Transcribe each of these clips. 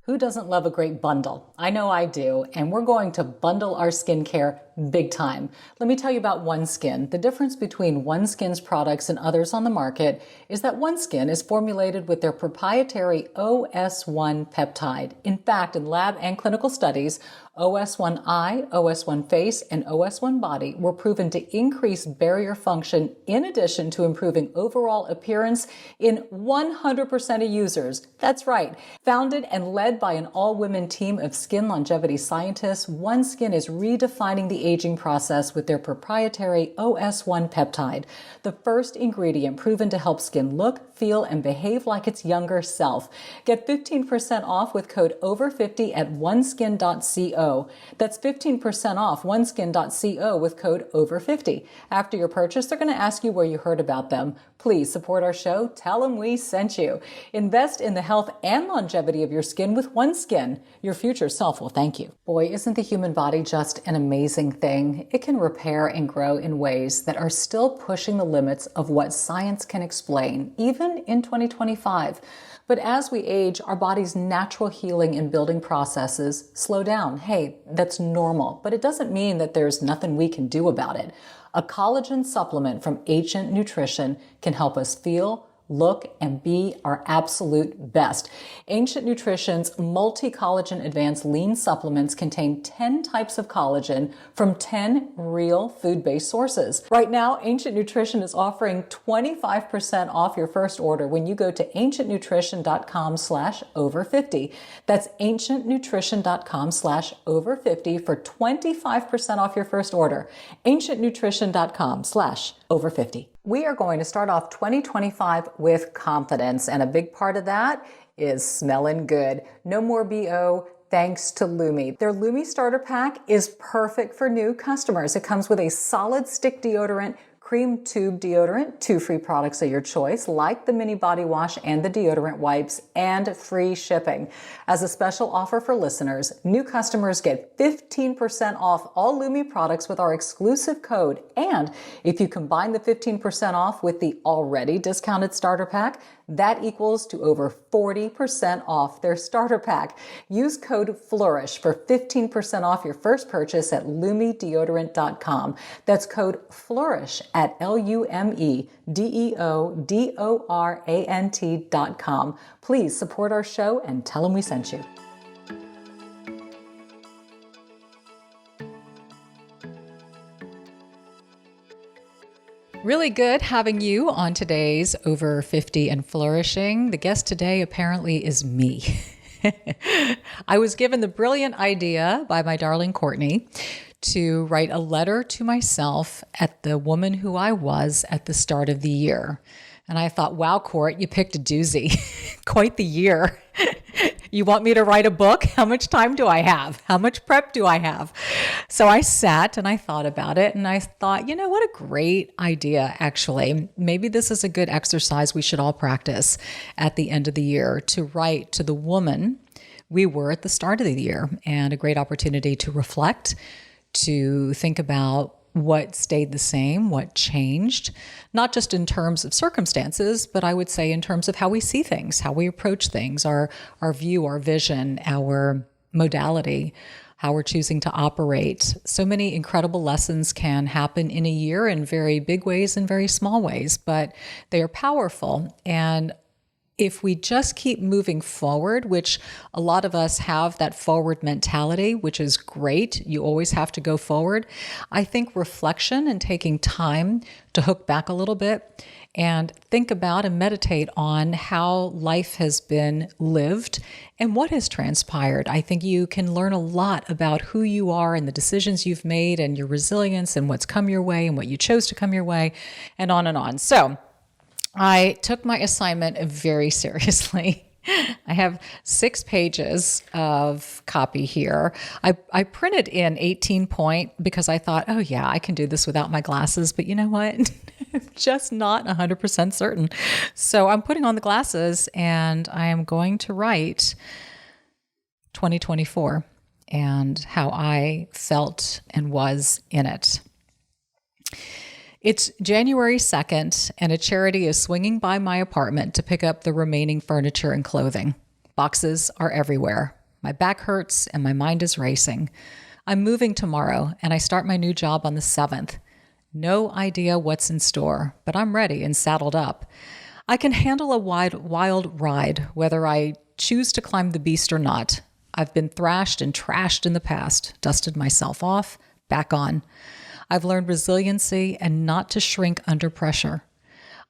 Who doesn't love a great bundle? I know I do, and we're going to bundle our skincare big time. Let me tell you about OneSkin. The difference between OneSkin's products and others on the market is that OneSkin is formulated with their proprietary OS1 peptide. In fact, in lab and clinical studies, OS1 Eye, OS1 Face, and OS1 Body were proven to increase barrier function in addition to improving overall appearance in 100% of users. That's right. Founded and led by an all-women team of skin longevity scientists, OneSkin is redefining the aging process with their proprietary OS1 peptide, the first ingredient proven to help skin look, feel, and behave like its younger self. Get 15% off with code OVER50 at oneskin.co. That's 15% off oneskin.co with code OVER50. After your purchase, they're going to ask you where you heard about them. Please support our show. Tell them we sent you. Invest in the health and longevity of your skin with OneSkin. Your future self will thank you. Boy, isn't the human body just an amazing thing? It can repair and grow in ways that are still pushing the limits of what science can explain, even in 2025. But as we age, our body's natural healing and building processes slow down. Hey, that's normal, but it doesn't mean that there's nothing we can do about it. A collagen supplement from Ancient Nutrition can help us feel, look, and be our absolute best. Ancient Nutrition's multi-collagen advanced lean supplements contain 10 types of collagen from 10 real food-based sources. Right now, Ancient Nutrition is offering 25% off your first order when you go to ancientnutrition.com/over50. That's ancientnutrition.com/over50 for 25% off your first order. ancientnutrition.com/over50. We are going to start off 2025 with confidence, and a big part of that is smelling good. No more BO. Thanks to Lumi. Their Lumi starter pack is perfect for new customers. It comes with a solid stick deodorant, cream tube deodorant, 2 free products of your choice, like the mini body wash and the deodorant wipes, and free shipping. As a special offer for listeners, new customers get 15% off all Lumi products with our exclusive code. And if you combine the 15% off with the already discounted starter pack, that equals to over 40% off their starter pack. Use code FLOURISH for 15% off your first purchase at LumiDeodorant.com. That's code FLOURISH at LumiDeodorant.com. Please support our show and tell them we sent you. Really good having you on today's Over 50 and Flourishing. The guest today apparently is me. I was given the brilliant idea by my darling Courtney to write a letter to myself at the woman who I was at the start of the year. And I thought, wow, Court, you picked a doozy. Quite the year. You want me to write a book? How much time do I have? How much prep do I have? So I sat and I thought about it, and I thought, you know, what a great idea, actually. Maybe this is a good exercise we should all practice at the end of the year, to write to the woman we were at the start of the year, and a great opportunity to reflect, to think about what stayed the same, what changed, not just in terms of circumstances, but I would say in terms of how we see things, how we approach things, our view, our vision, our modality, how we're choosing to operate. So many incredible lessons can happen in a year in very big ways and very small ways, but they are powerful. And if we just keep moving forward, which a lot of us have that forward mentality, which is great, you always have to go forward. I think reflection and taking time to hook back a little bit and think about and meditate on how life has been lived and what has transpired. I think you can learn a lot about who you are and the decisions you've made and your resilience and what's come your way and what you chose to come your way, and on and on. So I took my assignment very seriously. I have 6 pages of copy here. I printed in 18 point because I thought, oh yeah, I can do this without my glasses. But you know what? I'm just not 100% certain. So I'm putting on the glasses and I am going to write 2024 and how I felt and was in it. It's January 2nd, and a charity is swinging by my apartment to pick up the remaining furniture and clothing. Boxes are everywhere. My back hurts and my mind is racing. I'm moving tomorrow and I start my new job on the 7th. No idea what's in store, but I'm ready and saddled up. I can handle a wild ride, whether I choose to climb the beast or not. I've been thrashed and trashed in the past, dusted myself off, back on. I've learned resiliency and not to shrink under pressure.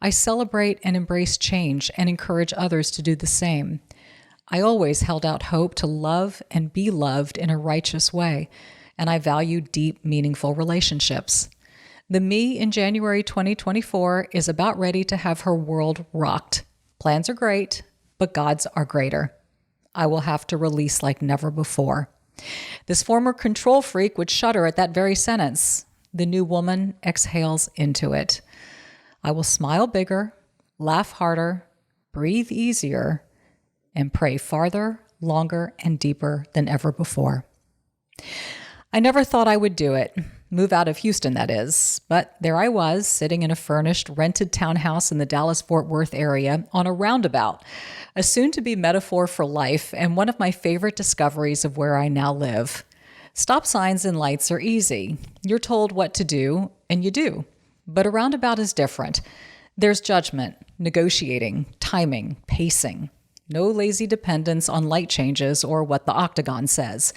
I celebrate and embrace change and encourage others to do the same. I always held out hope to love and be loved in a righteous way, and I value deep, meaningful relationships. The me in January 2024 is about ready to have her world rocked. Plans are great, but God's are greater. I will have to release like never before. This former control freak would shudder at that very sentence. The new woman exhales into it. I will smile bigger, laugh harder, breathe easier, and pray farther, longer, and deeper than ever before. I never thought I would do it. Move out of Houston, that is. But there I was, sitting in a furnished, rented townhouse in the Dallas-Fort Worth area on a roundabout, a soon-to-be metaphor for life and one of my favorite discoveries of where I now live. Stop signs and lights are easy. You're told what to do, and you do. But a roundabout is different. There's judgment, negotiating, timing, pacing. No lazy dependence on light changes or what the octagon says.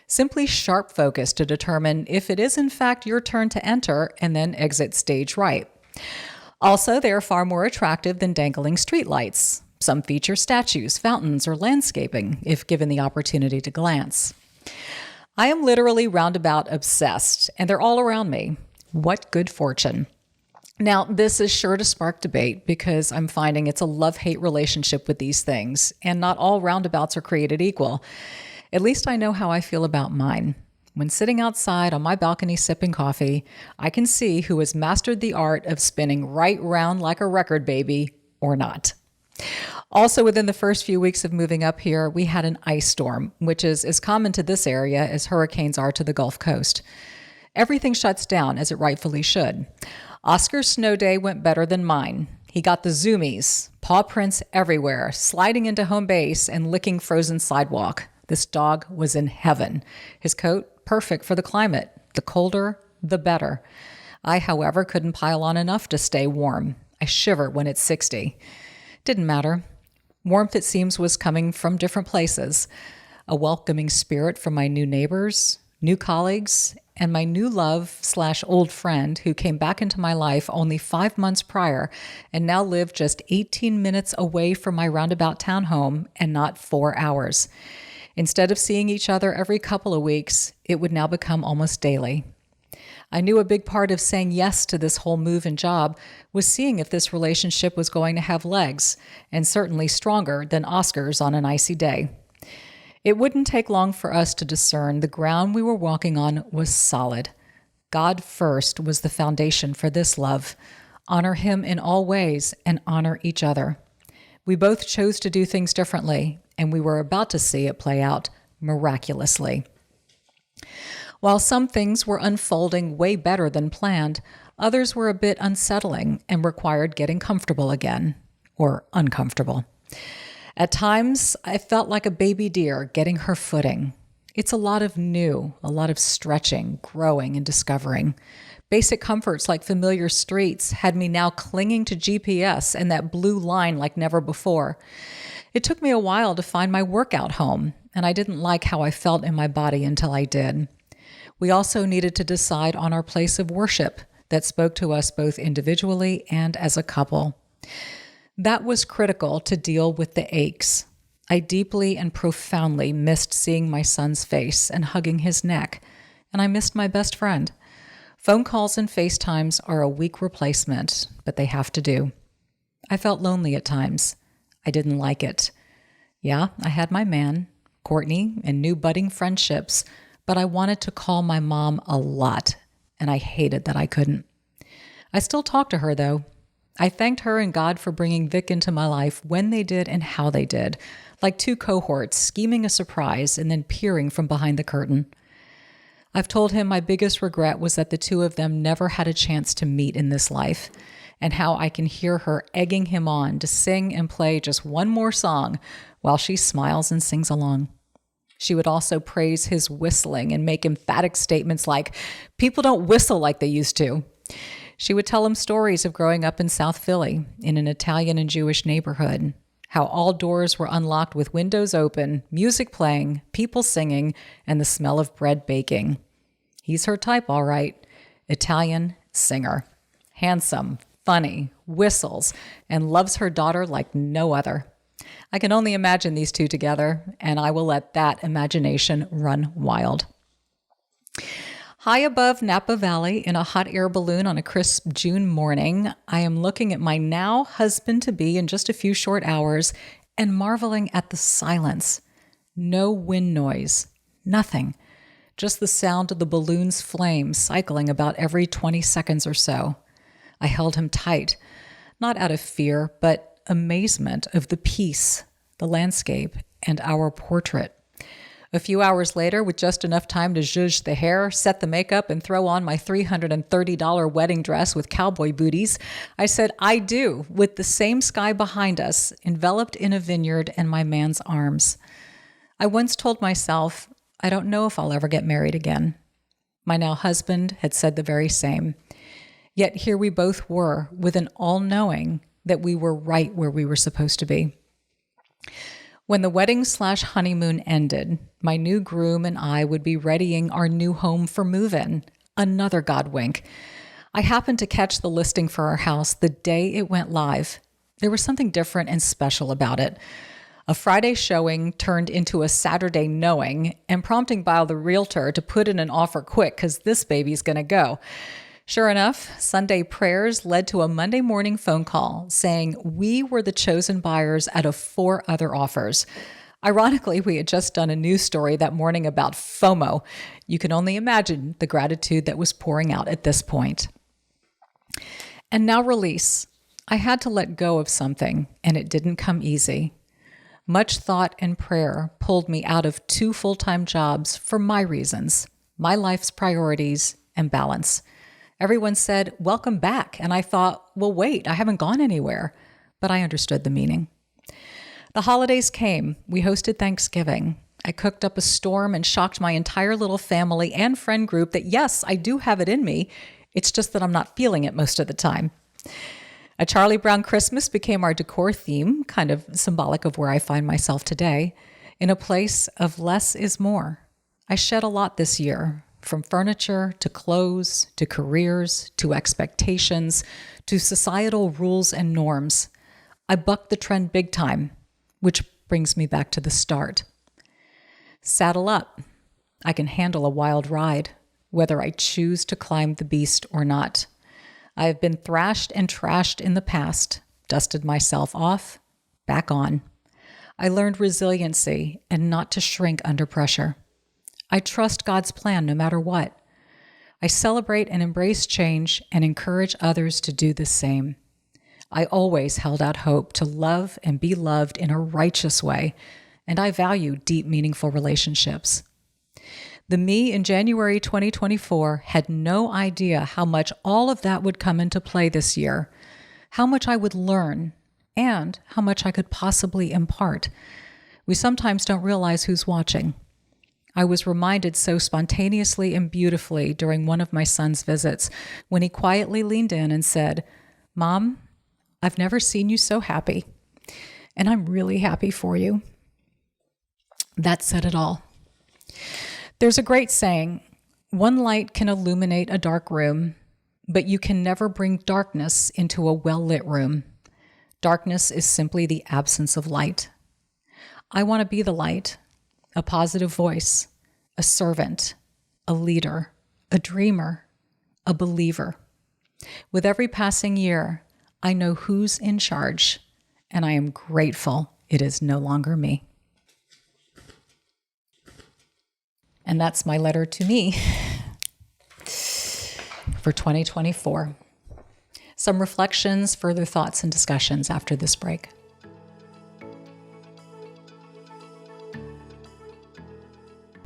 Simply sharp focus to determine if it is in fact your turn to enter and then exit stage right. Also, they are far more attractive than dangling streetlights. Some feature statues, fountains, or landscaping, if given the opportunity to glance. I am literally roundabout obsessed, and they're all around me. What good fortune. Now, this is sure to spark debate because I'm finding it's a love-hate relationship with these things, and not all roundabouts are created equal. At least I know how I feel about mine. When sitting outside on my balcony sipping coffee, I can see who has mastered the art of spinning right round like a record baby or not. Also, within the first few weeks of moving up here, we had an ice storm, which is as common to this area as hurricanes are to the Gulf Coast. Everything shuts down, as it rightfully should. Oscar's snow day went better than mine. He got the zoomies, paw prints everywhere, sliding into home base and licking frozen sidewalk. This dog was in heaven. His coat, perfect for the climate. The colder, the better. I, however, couldn't pile on enough to stay warm. I shiver when it's 60. Didn't matter. Warmth, it seems, was coming from different places. A welcoming spirit from my new neighbors, new colleagues, and my new love/old friend who came back into my life only 5 months prior and now lived just 18 minutes away from my roundabout townhome and not 4 hours. Instead of seeing each other every couple of weeks, it would now become almost daily. I knew a big part of saying yes to this whole move and job was seeing if this relationship was going to have legs, and certainly stronger than Oscar's on an icy day. It wouldn't take long for us to discern the ground we were walking on was solid. God first was the foundation for this love. Honor Him in all ways and honor each other. We both chose to do things differently, and we were about to see it play out miraculously. While some things were unfolding way better than planned, others were a bit unsettling and required getting comfortable again, or uncomfortable. At times, I felt like a baby deer getting her footing. It's a lot of new, a lot of stretching, growing, and discovering. Basic comforts like familiar streets had me now clinging to GPS and that blue line like never before. It took me a while to find my workout home, and I didn't like how I felt in my body until I did. We also needed to decide on our place of worship that spoke to us both individually and as a couple. That was critical to deal with the aches. I deeply and profoundly missed seeing my son's face and hugging his neck, and I missed my best friend. Phone calls and FaceTimes are a weak replacement, but they have to do. I felt lonely at times. I didn't like it. Yeah, I had my man, Courtney, and new budding friendships, but I wanted to call my mom a lot, and I hated that I couldn't. I still talk to her, though. I thanked her and God for bringing Vic into my life when they did and how they did, like two cohorts scheming a surprise and then peering from behind the curtain. I've told him my biggest regret was that the two of them never had a chance to meet in this life, and how I can hear her egging him on to sing and play just one more song while she smiles and sings along. She would also praise his whistling and make emphatic statements like, "People don't whistle like they used to." She would tell him stories of growing up in South Philly in an Italian and Jewish neighborhood, how all doors were unlocked with windows open, music playing, people singing, and the smell of bread baking. He's her type, all right. Italian singer. Handsome, funny, whistles, and loves her daughter like no other. I can only imagine these two together, and I will let that imagination run wild. High above Napa Valley in a hot air balloon on a crisp June morning, I am looking at my now husband-to-be in just a few short hours and marveling at the silence. No wind noise, nothing. Just the sound of the balloon's flames cycling about every 20 seconds or so. I held him tight, not out of fear, but amazement of the peace, the landscape, and our portrait. A few hours later, with just enough time to zhuzh the hair, set the makeup, and throw on my $330 wedding dress with cowboy booties, I said I do, with the same sky behind us, enveloped in a vineyard and my man's arms. I once told myself, I don't know if I'll ever get married again. My now husband had said the very same. Yet here we both were, with an all-knowing that we were right where we were supposed to be. When the wedding/honeymoon ended, my new groom and I would be readying our new home for move-in. Another God wink. I happened to catch the listing for our house the day it went live. There was something different and special about it. A Friday showing turned into a Saturday knowing, and prompting by the realtor to put in an offer quick because this baby's going to go. Sure enough, Sunday prayers led to a Monday morning phone call saying we were the chosen buyers out of 4 other offers. Ironically, we had just done a news story that morning about FOMO. You can only imagine the gratitude that was pouring out at this point. And now release. I had to let go of something, and it didn't come easy. Much thought and prayer pulled me out of 2 full-time jobs for my reasons, my life's priorities, and balance. Everyone said, "Welcome back." And I thought, well, wait, I haven't gone anywhere. But I understood the meaning. The holidays came. We hosted Thanksgiving. I cooked up a storm and shocked my entire little family and friend group that, yes, I do have it in me. It's just that I'm not feeling it most of the time. A Charlie Brown Christmas became our decor theme, kind of symbolic of where I find myself today, in a place of less is more. I shed a lot this year, from furniture to clothes to careers to expectations to societal rules and norms. I bucked the trend big time, which brings me back to the start. Saddle up. I can handle a wild ride, whether I choose to climb the beast or not. I have been thrashed and trashed in the past, dusted myself off, back on. I learned resiliency and not to shrink under pressure. I trust God's plan no matter what. I celebrate and embrace change and encourage others to do the same. I always held out hope to love and be loved in a righteous way, and I value deep, meaningful relationships. The me in January 2024 had no idea how much all of that would come into play this year, how much I would learn, and how much I could possibly impart. We sometimes don't realize who's watching. I was reminded so spontaneously and beautifully during one of my son's visits when he quietly leaned in and said, "Mom, I've never seen you so happy, and I'm really happy for you." That said it all. There's a great saying, one light can illuminate a dark room, but you can never bring darkness into a well-lit room. Darkness is simply the absence of light. I want to be the light, a positive voice, a servant, a leader, a dreamer, a believer. With every passing year, I know who's in charge, and I am grateful it is no longer me. And that's my letter to me for 2024. Some reflections, further thoughts, and discussions after this break.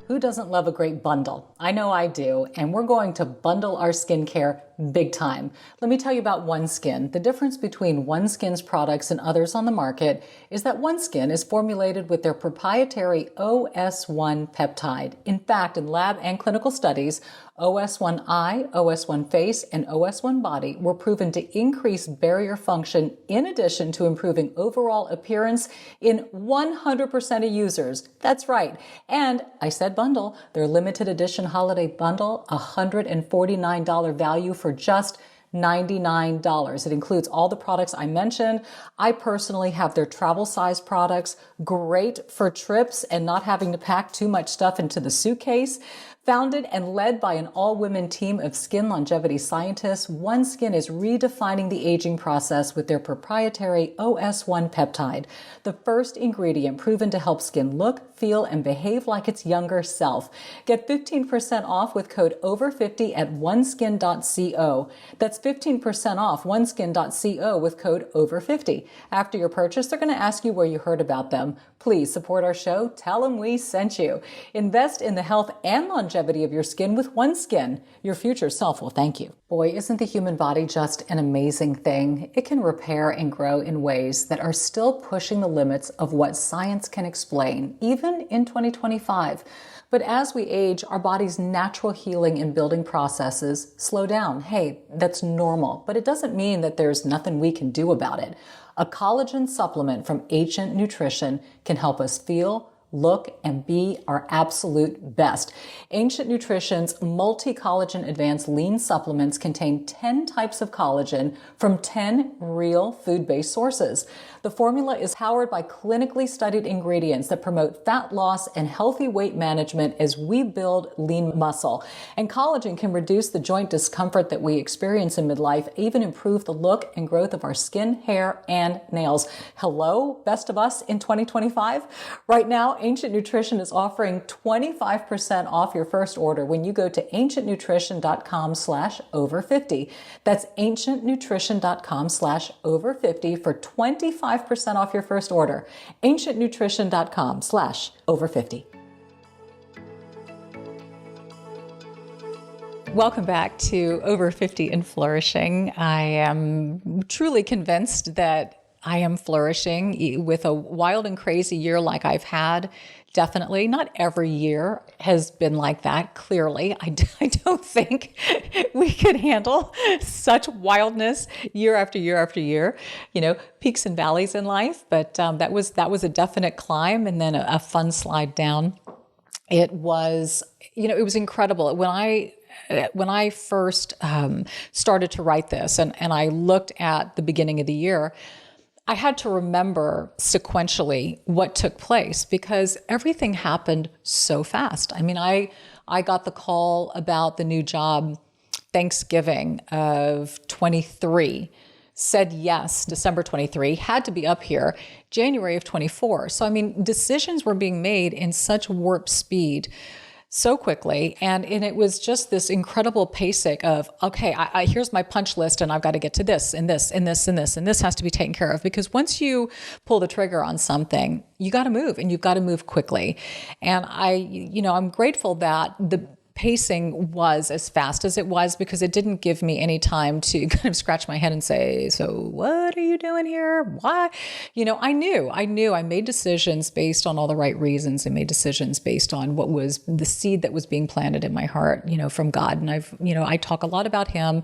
Who doesn't love a great bundle? I know I do, and we're going to bundle our skincare big time. Let me tell you about OneSkin. The difference between OneSkin's products and others on the market is that OneSkin is formulated with their proprietary OS1 peptide. In fact, in lab and clinical studies, OS1 Eye, OS1 Face, and OS1 Body were proven to increase barrier function in addition to improving overall appearance in 100% of users. That's right. And I said bundle, their limited edition holiday bundle, $149 value for just $99. It includes all the products I mentioned. I personally have their travel size products, great for trips and not having to pack too much stuff into the suitcase. Founded and led by an all-women team of skin longevity scientists, OneSkin is redefining the aging process with their proprietary OS1 peptide, the first ingredient proven to help skin look, feel, and behave like its younger self. Get 15% off with code OVER50 at oneskin.co. That's 15% off oneskin.co with code OVER50. After your purchase, they're going to ask you where you heard about them. Please support our show. Tell them we sent you. Invest in the health and longevity of your skin with OneSkin. Your future self will thank you. Boy, isn't the human body just an amazing thing? It can repair and grow in ways that are still pushing the limits of what science can explain, even in 2025. But as we age, our body's natural healing and building processes slow down. Hey, that's normal, but it doesn't mean that there's nothing we can do about it. A collagen supplement from Ancient Nutrition can help us feel, look, and be our absolute best. Ancient Nutrition's multi-collagen advanced lean supplements contain 10 types of collagen from 10 real food-based sources. The formula is powered by clinically studied ingredients that promote fat loss and healthy weight management as we build lean muscle. And collagen can reduce the joint discomfort that we experience in midlife, even improve the look and growth of our skin, hair, and nails. Hello, best of us in 2025? Right now, Ancient Nutrition is offering 25% off your first order when you go to ancientnutrition.com/over50. That's ancientnutrition.com/over50 for 25% off your first order. ancientnutrition.com/over50. Welcome back to Over 50 and Flourishing. I am truly convinced that I am flourishing with a wild and crazy year like I've had. Definitely not every year has been like that. Clearly, I don't think we could handle such wildness year after year after year. You know, peaks and valleys in life, but that was a definite climb and then a fun slide down. It was, it was incredible. When I first started to write this and I looked at the beginning of the year, I had to remember sequentially what took place because everything happened so fast. I mean, I got the call about the new job Thanksgiving of 23, said yes, December 23, had to be up here January of 24. So, I mean, decisions were being made in such warp speed so quickly. And it was just this incredible pacing of, okay, here's my punch list and I've got to get to this and this and this and this, and this has to be taken care of. Because once you pull the trigger on something, you got to move and you've got to move quickly. And I'm grateful that the pacing was as fast as it was because it didn't give me any time to kind of scratch my head and say, so what are you doing here? Why? I knew I made decisions based on all the right reasons. I made decisions based on what was the seed that was being planted in my heart, from God. And I talk a lot about him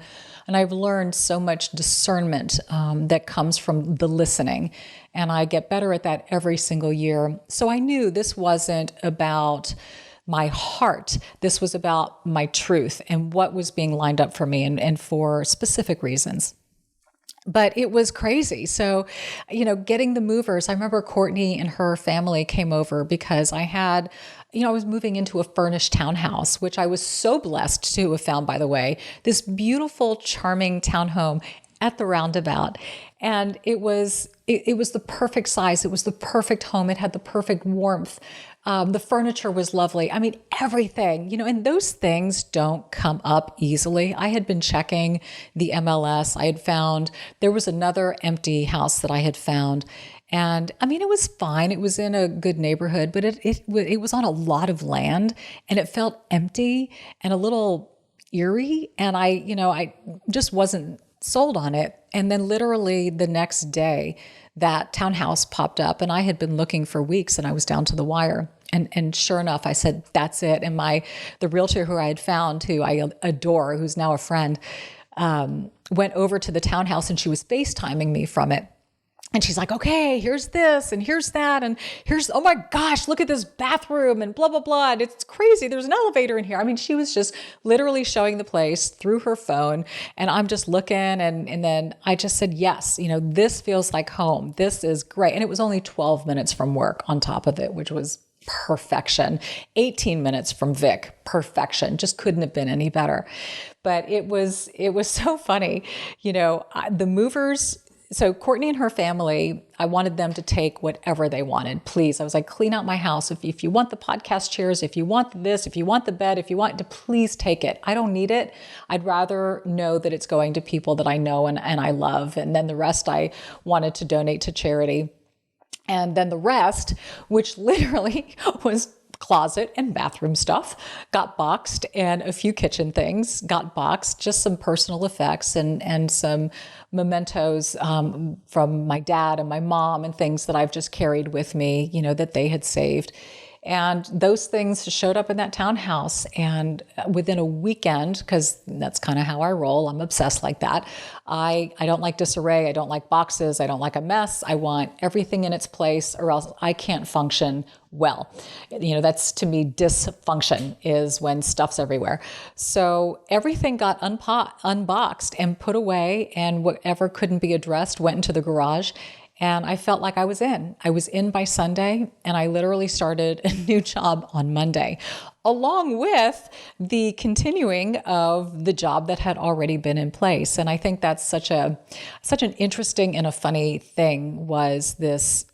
and I've learned so much discernment that comes from the listening. And I get better at that every single year. So I knew this wasn't about my heart. This was about my truth and what was being lined up for me and for specific reasons. But it was crazy. So, getting the movers, I remember Courtney and her family came over because I was moving into a furnished townhouse, which I was so blessed to have found, by the way, this beautiful, charming townhome at the roundabout. And it was the perfect size. It was the perfect home. It had the perfect warmth. The furniture was lovely. I mean, everything, and those things don't come up easily. I had been checking the MLS. I had found there was another empty house that I had found. And I mean, it was fine. It was in a good neighborhood, but it was on a lot of land, and it felt empty and a little eerie. And I just wasn't sold on it. And then literally the next day, that townhouse popped up, and I had been looking for weeks, and I was down to the wire. And sure enough, I said, that's it. And the realtor who I had found, who I adore, who's now a friend, went over to the townhouse, and she was FaceTiming me from it. And she's like, okay, here's this and here's that. And here's, oh my gosh, look at this bathroom and blah, blah, blah. And it's crazy. There's an elevator in here. I mean, she was just literally showing the place through her phone. And I'm just looking. And then I just said, yes, this feels like home. This is great. And it was only 12 minutes from work on top of it, which was perfection. 18 minutes from Vic, perfection. Just couldn't have been any better. But it was so funny. The movers. So Courtney and her family, I wanted them to take whatever they wanted. Please. I was like, clean out my house. If you want the podcast chairs, if you want this, if you want the bed, if you want to, please take it. I don't need it. I'd rather know that it's going to people that I know and I love. And then the rest I wanted to donate to charity. And then the rest, which literally was closet and bathroom stuff, got boxed, and a few kitchen things got boxed, just some personal effects and some mementos from my dad and my mom and things that I've just carried with me, that they had saved. And those things showed up in that townhouse. And within a weekend, because that's kind of how I roll, I'm obsessed like that. I don't like disarray. I don't like boxes. I don't like a mess. I want everything in its place, or else I can't function well. That's, to me, dysfunction is when stuff's everywhere. So everything got unboxed and put away, and whatever couldn't be addressed went into the garage. And I felt like I was in. I was in by Sunday, and I literally started a new job on Monday, along with the continuing of the job that had already been in place. And I think that's such an interesting and a funny thing, was this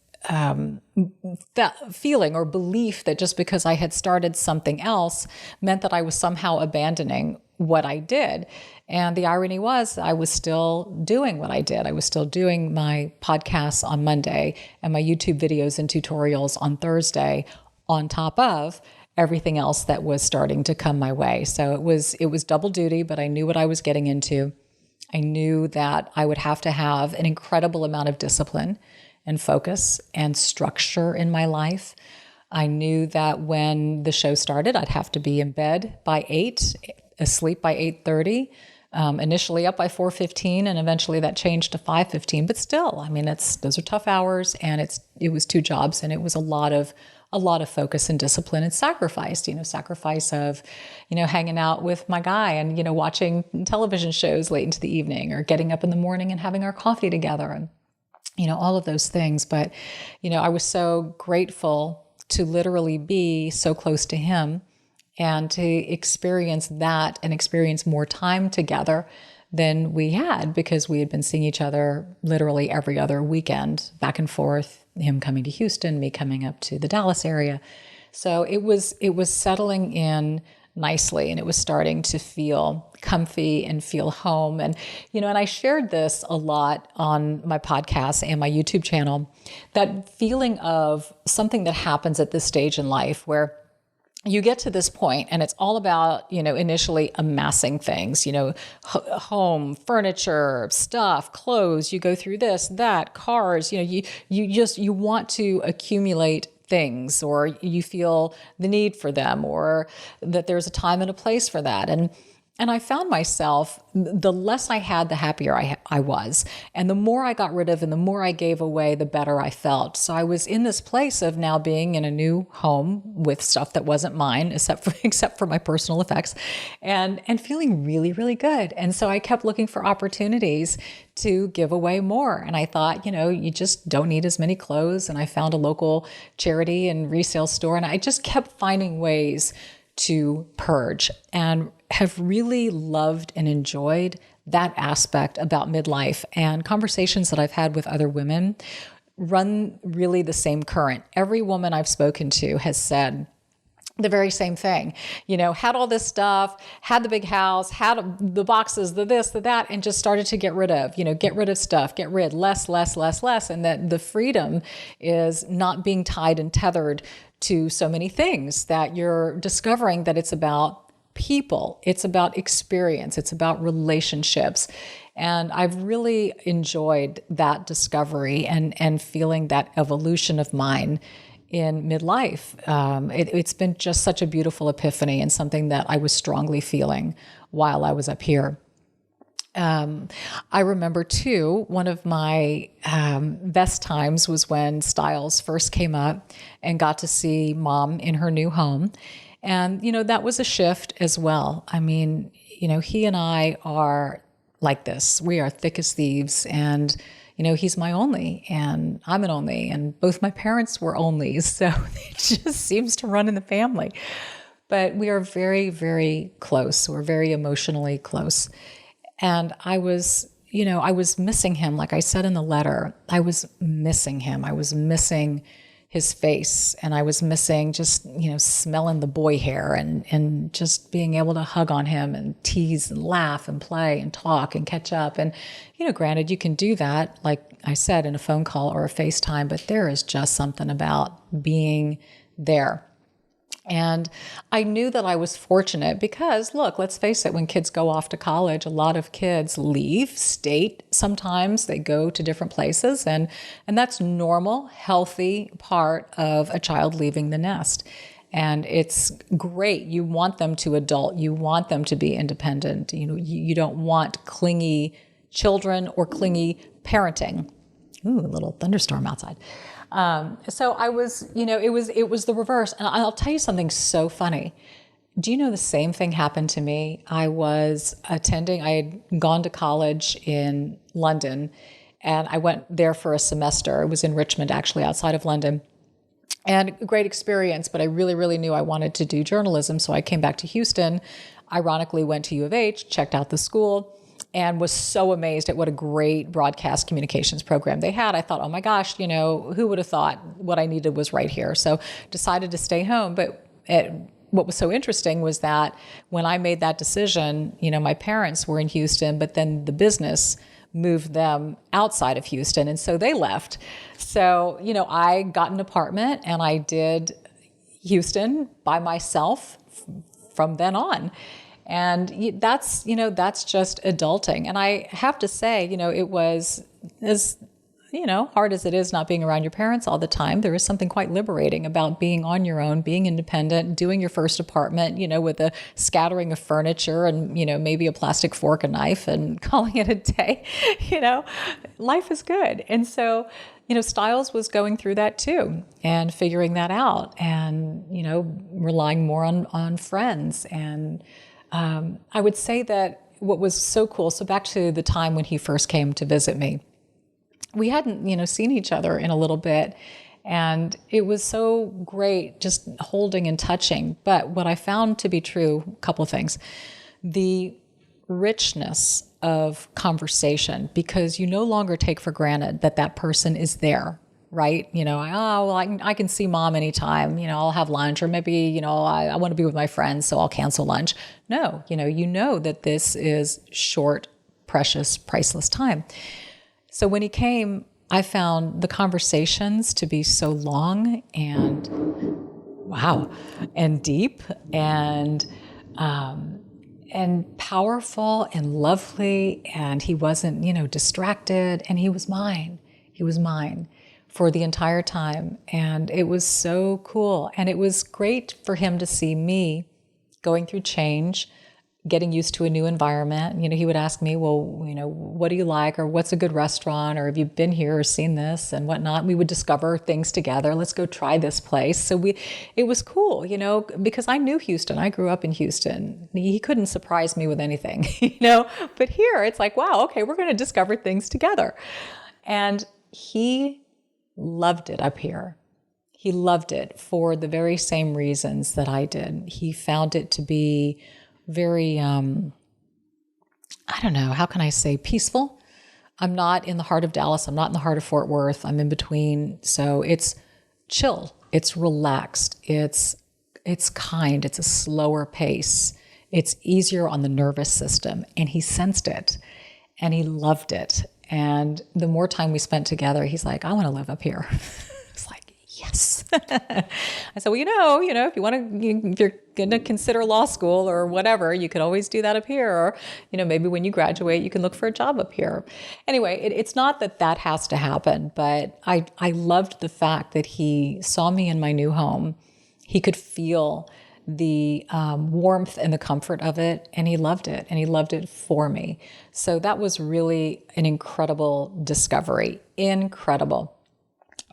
feeling or belief that just because I had started something else meant that I was somehow abandoning what I did. And the irony was, I was still doing what I did. I was still doing my podcasts on Monday and my YouTube videos and tutorials on Thursday, on top of everything else that was starting to come my way. So it was double duty, but I knew what I was getting into. I knew that I would have to have an incredible amount of discipline and focus and structure in my life. I knew that when the show started, I'd have to be in bed by 8, asleep by 8:30, initially up by 4:15, and eventually that changed to 5:15. But still, I mean, those are tough hours, and it was 2 jobs, and it was a lot of focus and discipline and sacrifice of, hanging out with my guy and, watching television shows late into the evening, or getting up in the morning and having our coffee together, and, all of those things. But, I was so grateful to literally be so close to him, and to experience that and experience more time together than we had, because we had been seeing each other literally every other weekend, back and forth, him coming to Houston, me coming up to the Dallas area. So it was settling in nicely, and it was starting to feel comfy and feel home. And, and I shared this a lot on my podcast and my YouTube channel, that feeling of something that happens at this stage in life where you get to this point and it's all about, initially amassing things, home, furniture, stuff, clothes. You go through this, that, cars, you want to accumulate things, or you feel the need for them, or that there's a time and a place for that. And I found myself, the less I had, the happier I was. And the more I got rid of and the more I gave away, the better I felt. So I was in this place of now being in a new home with stuff that wasn't mine, except for my personal effects, and feeling really, really good. And so I kept looking for opportunities to give away more. And I thought, you just don't need as many clothes. And I found a local charity and resale store. And I just kept finding ways to purge, and have really loved and enjoyed that aspect about midlife. And conversations that I've had with other women run really the same current. Every woman I've spoken to has said, the very same thing, had all this stuff, had the big house, had the boxes, the this, the that, and just started to get rid of, get rid of stuff, get rid, less, less, less, less. And that the freedom is not being tied and tethered to so many things, that you're discovering that it's about people, it's about experience, it's about relationships. And I've really enjoyed that discovery and feeling that evolution of mine in midlife. It's been just such a beautiful epiphany, and something that I was strongly feeling while I was up here. I remember too, one of my best times was when Styles first came up and got to see Mom in her new home. And, that was a shift as well. I mean, he and I are like this. We are thick as thieves, and he's my only, and I'm an only, and both my parents were onlys. So it just seems to run in the family. But we are very, very close. We're very emotionally close. And I was missing him. Like I said in the letter, I was missing him. I was missing his face, and I was missing just, smelling the boy hair and just being able to hug on him and tease and laugh and play and talk and catch up. And, granted, you can do that, like I said, in a phone call or a FaceTime, but there is just something about being there. And I knew that I was fortunate because, look, let's face it, when kids go off to college, a lot of kids leave state. Sometimes they go to different places, and that's normal, healthy part of a child leaving the nest. And it's great. You want them to adult. You want them to be independent. You don't want clingy children or clingy parenting. Ooh, a little thunderstorm outside. So I was, it was the reverse. And I'll tell you something so funny. Do you know the same thing happened to me? I had gone to college in London, and I went there for a semester. It was in Richmond, actually, outside of London. And a great experience, but I really, really knew I wanted to do journalism. So I came back to Houston, ironically went to U of H, checked out the school, and was so amazed at what a great broadcast communications program they had. I thought, oh my gosh, who would have thought what I needed was right here? So decided to stay home. But what was so interesting was that when I made that decision, my parents were in Houston, but then the business moved them outside of Houston. And so they left. So, I got an apartment and I did Houston by myself from then on. And that's just adulting. And I have to say, it was as, hard as it is not being around your parents all the time, there is something quite liberating about being on your own, being independent, doing your first apartment, with a scattering of furniture and, maybe a plastic fork and knife and calling it a day. Life is good. And so, Styles was going through that too and figuring that out and, relying more on friends. And I would say that what was so cool, so back to the time when he first came to visit me, we hadn't, seen each other in a little bit, and it was so great just holding and touching. But what I found to be true, a couple of things, the richness of conversation, because you no longer take for granted that person is there. Right? I can see Mom anytime, I'll have lunch, or maybe, I want to be with my friends, so I'll cancel lunch. No, that this is short, precious, priceless time. So when he came, I found the conversations to be so long and wow, and deep and powerful and lovely. And he wasn't, distracted, and he was mine. He was mine for the entire time. And it was so cool. And it was great for him to see me going through change, getting used to a new environment. He would ask me, well, what do you like? Or what's a good restaurant? Or have you been here or seen this and whatnot? We would discover things together. Let's go try this place. So it was cool, because I knew Houston. I grew up in Houston. He couldn't surprise me with anything, but here it's like, wow, okay, we're going to discover things together. And he loved it up here. He loved it for the very same reasons that I did. He found it to be very, I don't know, how can I say, peaceful? I'm not in the heart of Dallas. I'm not in the heart of Fort Worth. I'm in between. So it's chill. It's relaxed. It's it's kind, it's a slower pace. It's easier on the nervous system. And he sensed it and he loved it. And the more time we spent together, he's like, I want to live up here. It's like, yes. I said, well, if you want to, if you're going to consider law school or whatever, you could always do that up here. Or, maybe when you graduate, you can look for a job up here. Anyway, it's not that has to happen, but I loved the fact that he saw me in my new home. He could feel the warmth and the comfort of it, and he loved it, and he loved it for me. So that was really an incredible discovery, incredible.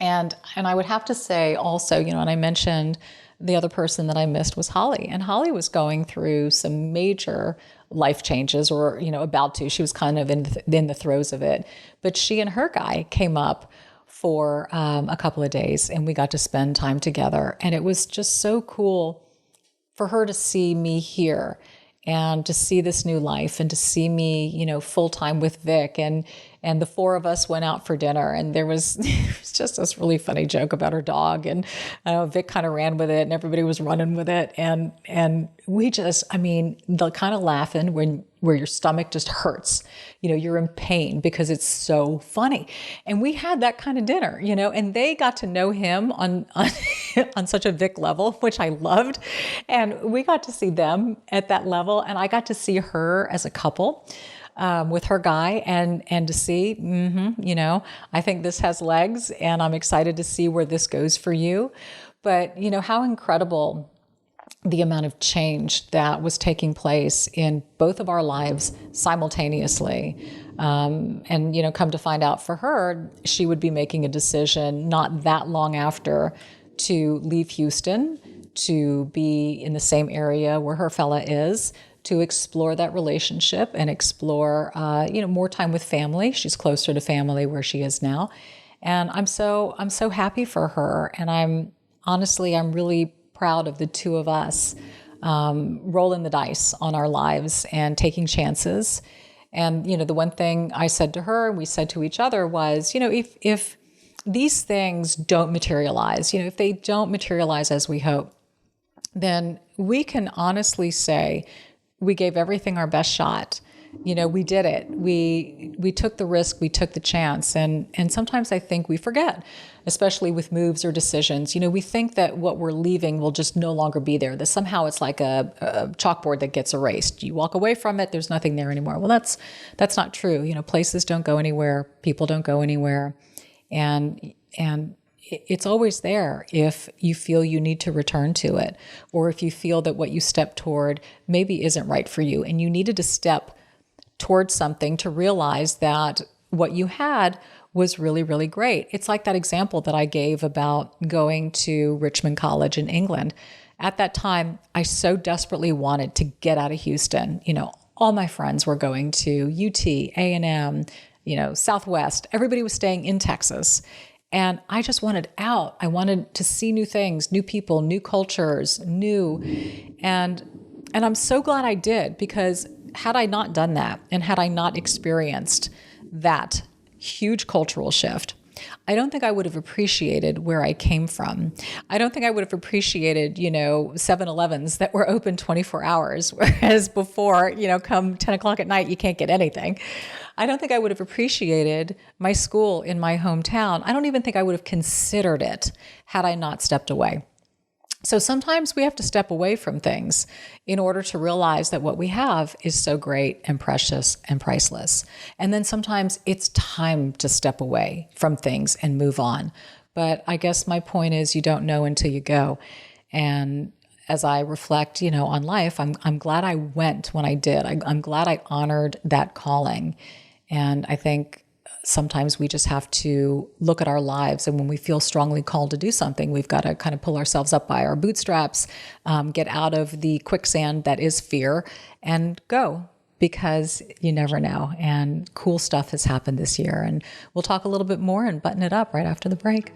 And I would have to say also, and I mentioned the other person that I missed was Holly, and Holly was going through some major life changes, or about to. She was kind of in the throes of it, but she and her guy came up for a couple of days, and we got to spend time together, and it was just so cool for her to see me here and to see this new life and to see me, full time with Vic, and the four of us went out for dinner, and it was just this really funny joke about her dog, and Vic kind of ran with it and everybody was running with it. And we just, the kind of laughing where your stomach just hurts, you're in pain because it's so funny. And we had that kind of dinner, and they got to know him on on such a Vic level, which I loved. And we got to see them at that level. And I got to see her as a couple with her guy and to see, I think this has legs and I'm excited to see where this goes for you. But, how incredible the amount of change that was taking place in both of our lives simultaneously. And, come to find out for her, she would be making a decision not that long after to leave Houston, to be in the same area where her fella is, to explore that relationship and explore, more time with family. She's closer to family where she is now. And I'm so happy for her. And I'm really proud of the two of us rolling the dice on our lives and taking chances. And, the one thing I said to her and we said to each other was, if these things don't materialize, if they don't materialize as we hope, then we can honestly say we gave everything our best shot. We did it. We took the risk, we took the chance. And sometimes I think we forget, especially with moves or decisions. We think that what we're leaving will just no longer be there, that somehow it's like a chalkboard that gets erased. You walk away from it, there's nothing there anymore. Well, that's not true. Places don't go anywhere, people don't go anywhere. And it's always there if you feel you need to return to it, or if you feel that what you stepped toward maybe isn't right for you and you needed to step towards something to realize that what you had was really, really great. It's like that example that I gave about going to Richmond College in England. At that time, I so desperately wanted to get out of Houston. All my friends were going to UT, A&M, Southwest. Everybody was staying in Texas. And I just wanted out. I wanted to see new things, new people, new cultures, and I'm so glad I did, because had I not done that and had I not experienced that huge cultural shift, I don't think I would have appreciated where I came from. I don't think I would have appreciated, 7-Elevens that were open 24 hours, whereas before, come 10 o'clock at night, you can't get anything. I don't think I would have appreciated my school in my hometown. I don't even think I would have considered it had I not stepped away. So sometimes we have to step away from things in order to realize that what we have is so great and precious and priceless. And then sometimes it's time to step away from things and move on. But I guess my point is, you don't know until you go. And as I reflect, on life, I'm glad I went when I did. I'm glad I honored that calling. And I think sometimes we just have to look at our lives, and when we feel strongly called to do something, we've got to kind of pull ourselves up by our bootstraps, get out of the quicksand that is fear, and go, because you never know. And cool stuff has happened this year. And we'll talk a little bit more and button it up right after the break.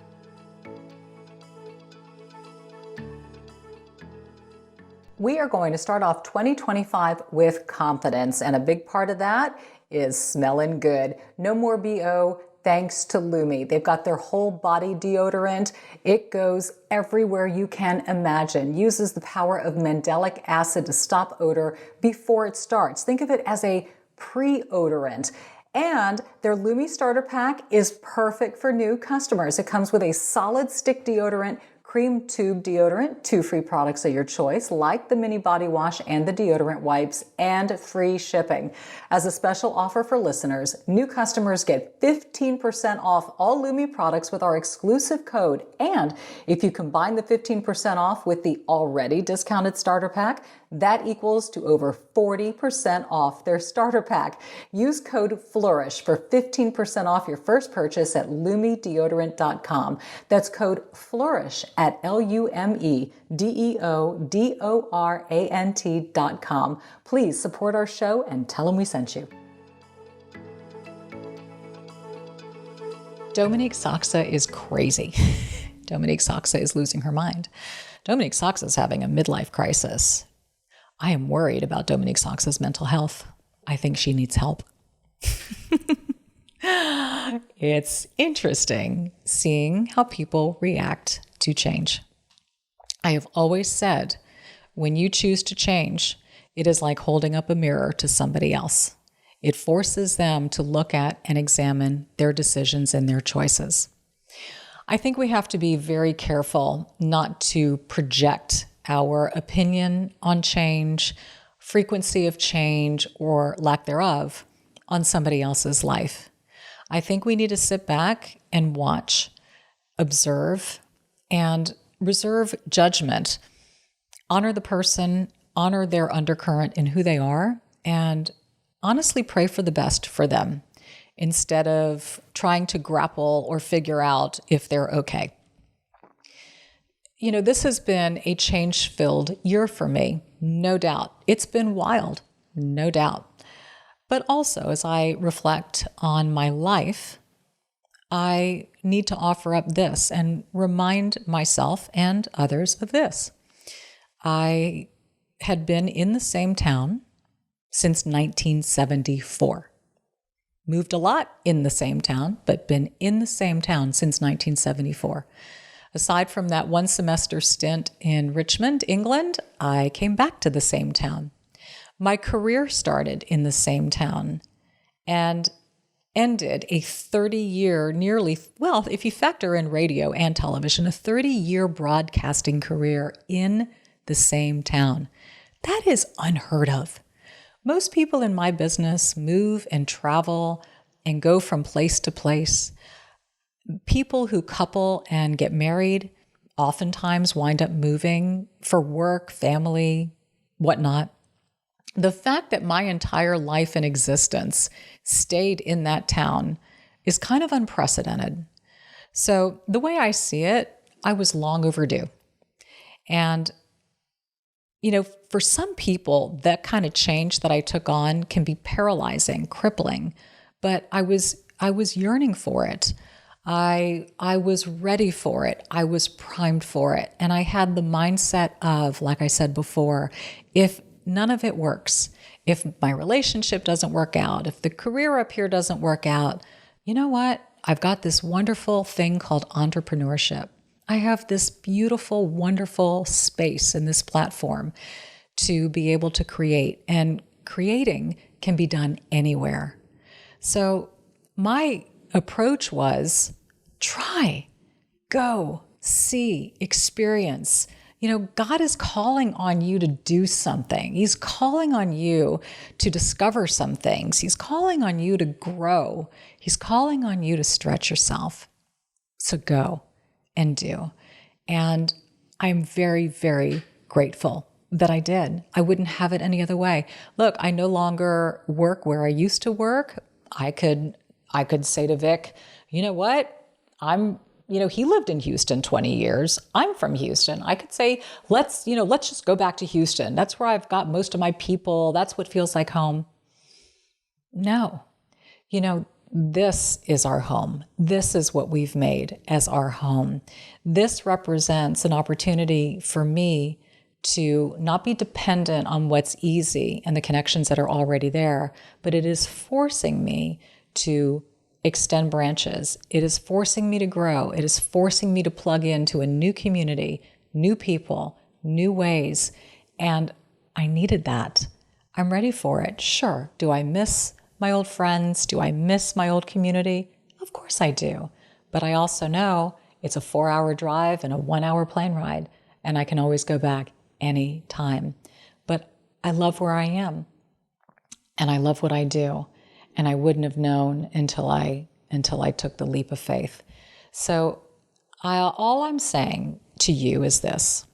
We are going to start off 2025 with confidence, and a big part of that is smelling good. No more BO, thanks to Lumi. They've got their whole body deodorant. It goes everywhere you can imagine. Uses the power of mandelic acid to stop odor before it starts. Think of it as a pre-odorant. And their Lumi starter pack is perfect for new customers. It comes with a solid stick deodorant, cream tube deodorant, 2 free products of your choice, like the mini body wash and the deodorant wipes, and free shipping. As a special offer for listeners, new customers get 15% off all Lumi products with our exclusive code. And if you combine the 15% off with the already discounted starter pack, that equals to over 40% off their starter pack. Use code FLOURISH for 15% off your first purchase at LumiDeodorant.com. That's code FLOURISH at LumiDeodorant.com. Please support our show and tell them we sent you. Dominique Sachse is crazy. Dominique Sachse is losing her mind. Dominique Sachse is having a midlife crisis. I am worried about Dominique Sachse's mental health. I think she needs help. It's interesting seeing how people react to change. I have always said, when you choose to change, it is like holding up a mirror to somebody else. It forces them to look at and examine their decisions and their choices. I think we have to be very careful not to project our opinion on change, frequency of change, or lack thereof on somebody else's life. I think we need to sit back and watch, observe, and reserve judgment. Honor the person, honor their undercurrent in who they are, and honestly pray for the best for them instead of trying to grapple or figure out if they're okay. You know, this has been a change-filled year for me, no doubt. It's been wild, no doubt. But also, as I reflect on my life, I need to offer up this and remind myself and others of this. I had been in the same town since 1974. Moved a lot in the same town, but been in the same town since 1974. Aside from that one semester stint in Richmond, England, I came back to the same town. My career started in the same town and ended a 30-year, if you factor in radio and television, a 30-year broadcasting career in the same town. That is unheard of. Most people in my business move and travel and go from place to place. People who couple and get married oftentimes wind up moving for work, family, whatnot. The fact that my entire life and existence stayed in that town is kind of unprecedented. So the way I see it, I was long overdue. And, you know, for some people, that kind of change that I took on can be paralyzing, crippling, but I was yearning for it. I was ready for it. I was primed for it. And I had the mindset of, like I said before, if none of it works, if my relationship doesn't work out, if the career up here doesn't work out, you know what? I've got this wonderful thing called entrepreneurship. I have this beautiful, wonderful space in this platform to be able to create. And creating can be done anywhere. So my approach was try, go, see, experience. You know, God is calling on you to do something. He's calling on you to discover some things. He's calling on you to grow. He's calling on you to stretch yourself. So go and do. And I'm very, very grateful that I did. I wouldn't have it any other way. Look, I no longer work where I used to work. I could say to Vic, you know what? He lived in Houston 20 years. I'm from Houston. I could say, let's just go back to Houston. That's where I've got most of my people. That's what feels like home. No, this is our home. This is what we've made as our home. This represents an opportunity for me to not be dependent on what's easy and the connections that are already there, but it is forcing me to extend branches. It is forcing me to grow. It is forcing me to plug into a new community, new people, new ways. And I needed that. I'm ready for it. Sure. Do I miss my old friends? Do I miss my old community? Of course I do. But I also know it's a 4-hour drive and a 1-hour plane ride, and I can always go back any time. But I love where I am, and I love what I do, and I wouldn't have known until I took the leap of faith. So all I'm saying to you is this.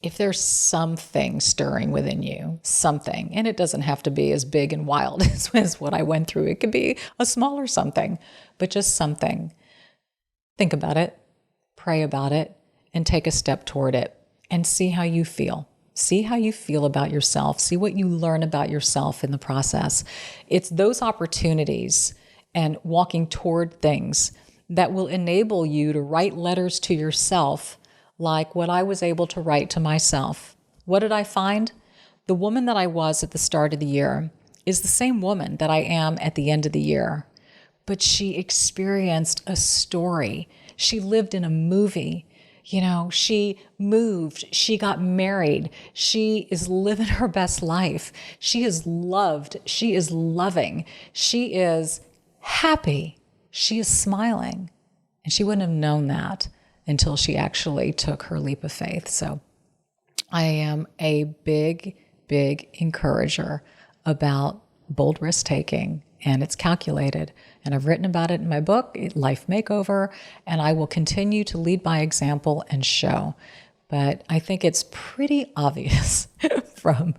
If there's something stirring within you, something, and it doesn't have to be as big and wild as what I went through. It could be a smaller something, but just something. Think about it, pray about it, and take a step toward it and see how you feel. See how you feel about yourself. See what you learn about yourself in the process. It's those opportunities and walking toward things that will enable you to write letters to yourself like what I was able to write to myself. What did I find? The woman that I was at the start of the year is the same woman that I am at the end of the year. But she experienced a story. She lived in a movie. She moved, she got married, she is living her best life. She is loved, she is loving, she is happy, she is smiling. And she wouldn't have known that until she actually took her leap of faith. So I am a big, big encourager about bold risk taking, and it's calculated. And I've written about it in my book, Life Makeover, and I will continue to lead by example and show. But I think it's pretty obvious from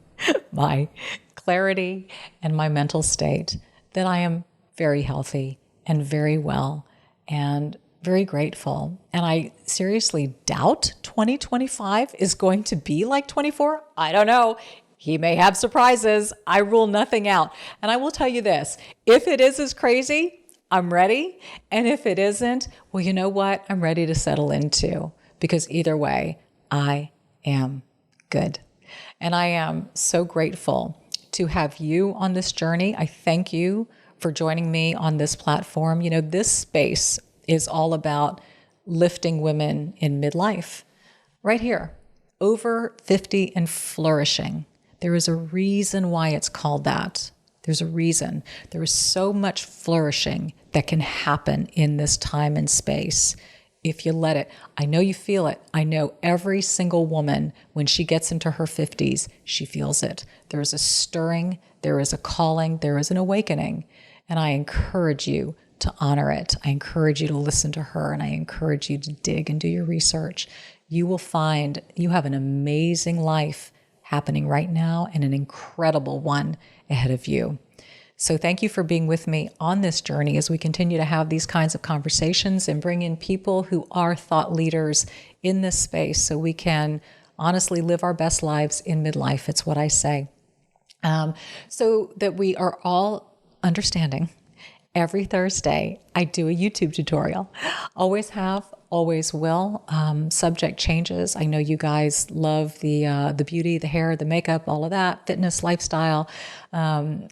my clarity and my mental state that I am very healthy and very well and very grateful. And I seriously doubt 2025 is going to be like 24. I don't know. He may have surprises. I rule nothing out. And I will tell you this, if it is as crazy, I'm ready. And if it isn't, well, you know what? I'm ready to settle into, because either way, I am good. And I am so grateful to have you on this journey. I thank you for joining me on this platform. This space is all about lifting women in midlife. Right here, over 50 and flourishing. There is a reason why it's called that. There's a reason. There is so much flourishing that can happen in this time and space if you let it. I know you feel it. I know every single woman, when she gets into her 50s, she feels it. There is a stirring, there is a calling, there is an awakening. And I encourage you to honor it. I encourage you to listen to her, and I encourage you to dig and do your research. You will find you have an amazing life happening right now and an incredible one ahead of you. So thank you for being with me on this journey as we continue to have these kinds of conversations and bring in people who are thought leaders in this space so we can honestly live our best lives in midlife. It's what I say. So that we are all understanding. Every Thursday, I do a YouTube tutorial. Always have, always will. Subject changes. I know you guys love the beauty, the hair, the makeup, all of that, fitness, lifestyle.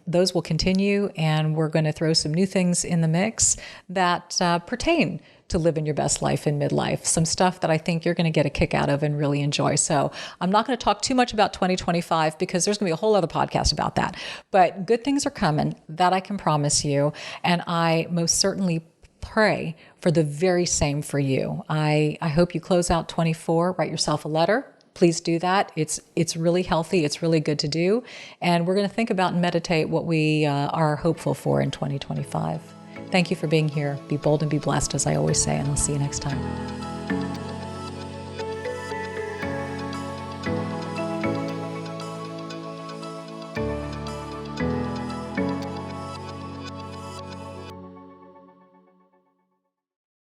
Those will continue, and we're going to throw some new things in the mix that pertain to living your best life in midlife. Some stuff that I think you're going to get a kick out of and really enjoy. So I'm not going to talk too much about 2025 because there's going to be a whole other podcast about that. But good things are coming, that I can promise you. And I most certainly pray for the very same for you. I hope you close out 24, write yourself a letter. Please do that. It's really healthy. It's really good to do. And we're going to think about and meditate what we are hopeful for in 2025. Thank you for being here. Be bold and be blessed, as I always say, and I'll see you next time.